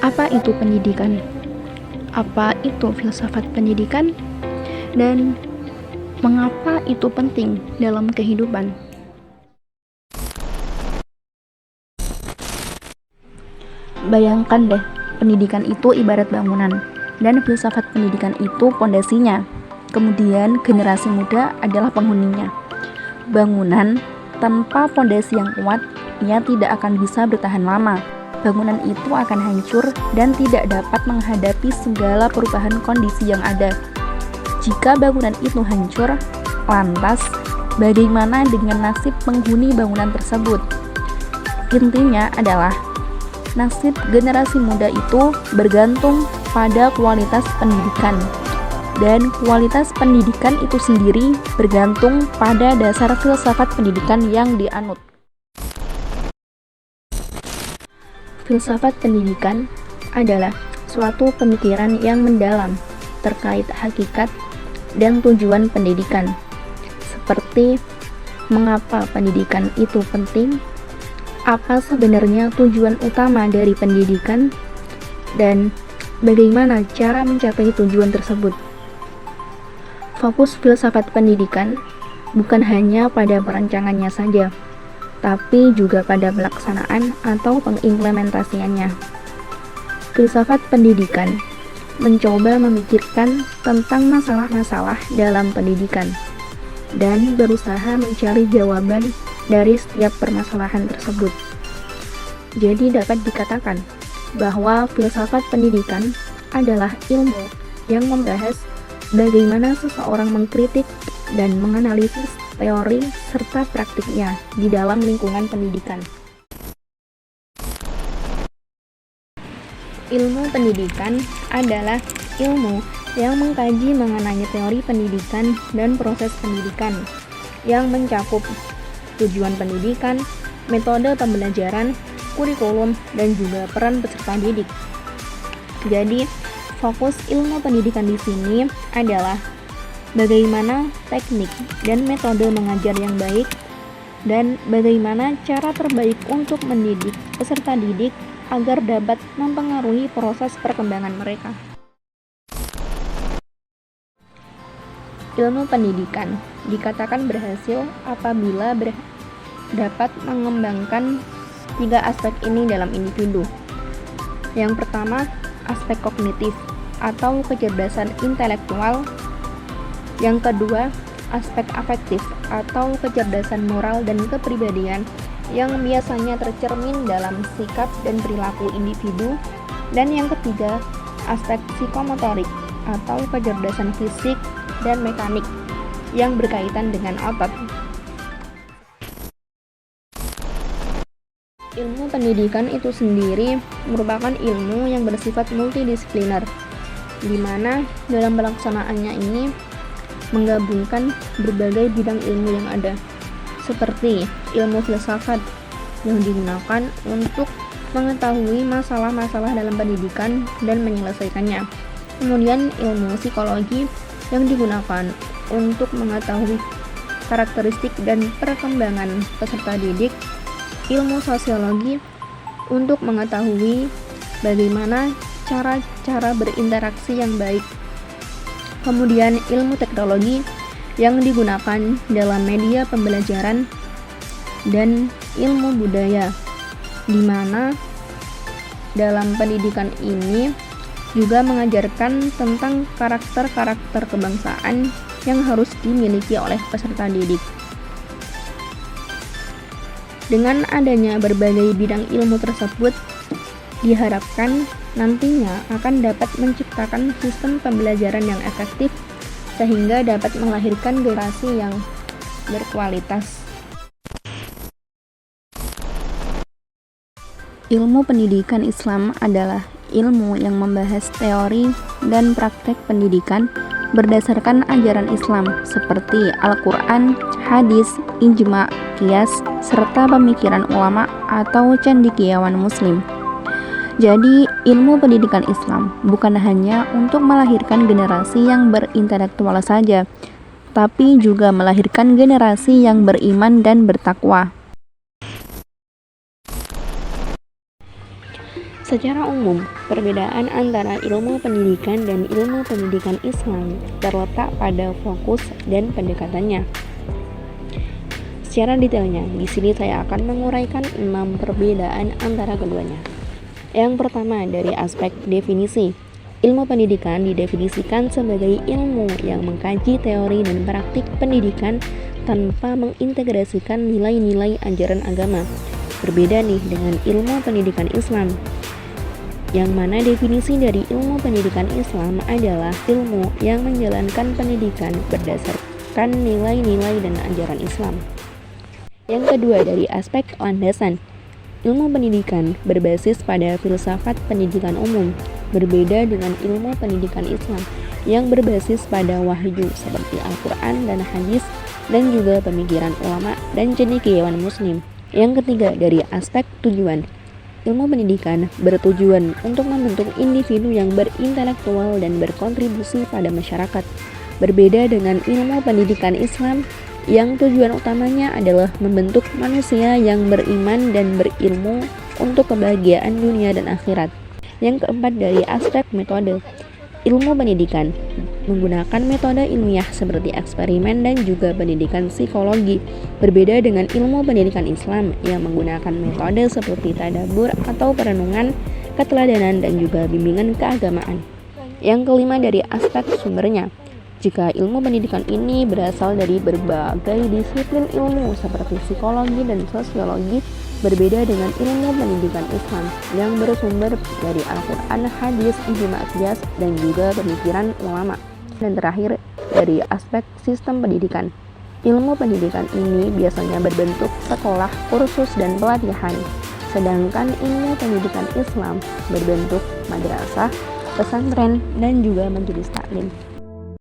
Apa itu pendidikan? Apa itu filsafat pendidikan? Dan mengapa itu penting dalam kehidupan? Bayangkan deh, pendidikan itu ibarat bangunan, dan filsafat pendidikan itu pondasinya. Kemudian generasi muda adalah penghuninya. Bangunan tanpa pondasi yang kuat, ia tidak akan bisa bertahan lama. Bangunan itu akan hancur dan tidak dapat menghadapi segala perubahan kondisi yang ada. Jika bangunan itu hancur, lantas bagaimana dengan nasib penghuni bangunan tersebut? Intinya adalah nasib generasi muda itu bergantung pada kualitas pendidikan, dan kualitas pendidikan itu sendiri bergantung pada dasar filsafat pendidikan yang dianut. Filsafat pendidikan adalah suatu pemikiran yang mendalam terkait hakikat dan tujuan pendidikan, seperti mengapa pendidikan itu penting, apa sebenarnya tujuan utama dari pendidikan, dan bagaimana cara mencapai tujuan tersebut. Fokus filsafat pendidikan bukan hanya pada perancangannya saja, tapi juga pada pelaksanaan atau pengimplementasiannya. Filsafat pendidikan mencoba memikirkan tentang masalah-masalah dalam pendidikan dan berusaha mencari jawaban dari setiap permasalahan tersebut. Jadi dapat dikatakan bahwa filsafat pendidikan adalah ilmu yang membahas bagaimana seseorang mengkritik dan menganalisis teori serta praktiknya di dalam lingkungan pendidikan. Ilmu pendidikan adalah ilmu yang mengkaji mengenai teori pendidikan dan proses pendidikan, yang mencakup tujuan pendidikan, metode pembelajaran, kurikulum, dan juga peran peserta didik. Jadi, fokus ilmu pendidikan di sini adalah bagaimana teknik dan metode mengajar yang baik, dan bagaimana cara terbaik untuk mendidik peserta didik agar dapat mempengaruhi proses perkembangan mereka. Ilmu pendidikan dikatakan berhasil apabila dapat mengembangkan 3 aspek ini dalam individu. Yang pertama, aspek kognitif atau kecerdasan intelektual. Yang kedua, aspek afektif atau kecerdasan moral dan kepribadian yang biasanya tercermin dalam sikap dan perilaku individu. Dan yang ketiga, aspek psikomotorik atau kecerdasan fisik dan mekanik yang berkaitan dengan otot. Ilmu pendidikan itu sendiri merupakan ilmu yang bersifat multidisipliner, di mana dalam pelaksanaannya ini menggabungkan berbagai bidang ilmu yang ada, seperti ilmu filsafat yang digunakan untuk mengetahui masalah-masalah dalam pendidikan dan menyelesaikannya. Kemudian ilmu psikologi yang digunakan untuk mengetahui karakteristik dan perkembangan peserta didik. Ilmu sosiologi untuk mengetahui bagaimana cara-cara berinteraksi yang baik. Kemudian ilmu teknologi yang digunakan dalam media pembelajaran, dan ilmu budaya, di mana dalam pendidikan ini juga mengajarkan tentang karakter-karakter kebangsaan yang harus dimiliki oleh peserta didik. Dengan adanya berbagai bidang ilmu tersebut, diharapkan nantinya akan dapat menciptakan sistem pembelajaran yang efektif sehingga dapat melahirkan generasi yang berkualitas. Ilmu pendidikan Islam adalah ilmu yang membahas teori dan praktek pendidikan berdasarkan ajaran Islam seperti Al-Quran, hadis, ijma, qiyas, serta pemikiran ulama atau cendekiawan muslim. Jadi, ilmu pendidikan Islam bukan hanya untuk melahirkan generasi yang berintelektual saja, tapi juga melahirkan generasi yang beriman dan bertakwa. Secara umum, perbedaan antara ilmu pendidikan dan ilmu pendidikan Islam terletak pada fokus dan pendekatannya. Secara detailnya, di sini saya akan menguraikan 6 perbedaan antara keduanya. Yang pertama, dari aspek definisi. Ilmu pendidikan didefinisikan sebagai ilmu yang mengkaji teori dan praktik pendidikan tanpa mengintegrasikan nilai-nilai ajaran agama. Berbeda nih dengan ilmu pendidikan Islam, yang mana definisi dari ilmu pendidikan Islam adalah ilmu yang menjalankan pendidikan berdasarkan nilai-nilai dan ajaran Islam. Yang kedua, dari aspek landasan. Ilmu pendidikan berbasis pada filsafat pendidikan umum, berbeda dengan ilmu pendidikan Islam yang berbasis pada wahyu seperti Al-Quran dan hadis, dan juga pemikiran ulama dan cendekiawan muslim. Yang ketiga, dari aspek tujuan. Ilmu pendidikan bertujuan untuk membentuk individu yang berintelektual dan berkontribusi pada masyarakat. Berbeda dengan ilmu pendidikan Islam yang tujuan utamanya adalah membentuk manusia yang beriman dan berilmu untuk kebahagiaan dunia dan akhirat. Yang keempat, dari aspek metode. Ilmu pendidikan menggunakan metode ilmiah seperti eksperimen dan juga pendidikan psikologi. Berbeda dengan ilmu pendidikan Islam yang menggunakan metode seperti tadabbur atau perenungan, keteladanan, dan juga bimbingan keagamaan. Yang kelima, dari aspek sumbernya. Jika ilmu pendidikan ini berasal dari berbagai disiplin ilmu seperti psikologi dan sosiologi, berbeda dengan ilmu pendidikan Islam yang bersumber dari Al-Quran, hadis, ijma' qiyas, dan juga pemikiran ulama. Dan terakhir, dari aspek sistem pendidikan. Ilmu pendidikan ini biasanya berbentuk sekolah, kursus, dan pelatihan, sedangkan ilmu pendidikan Islam berbentuk madrasah, pesantren, dan juga majelis taklim.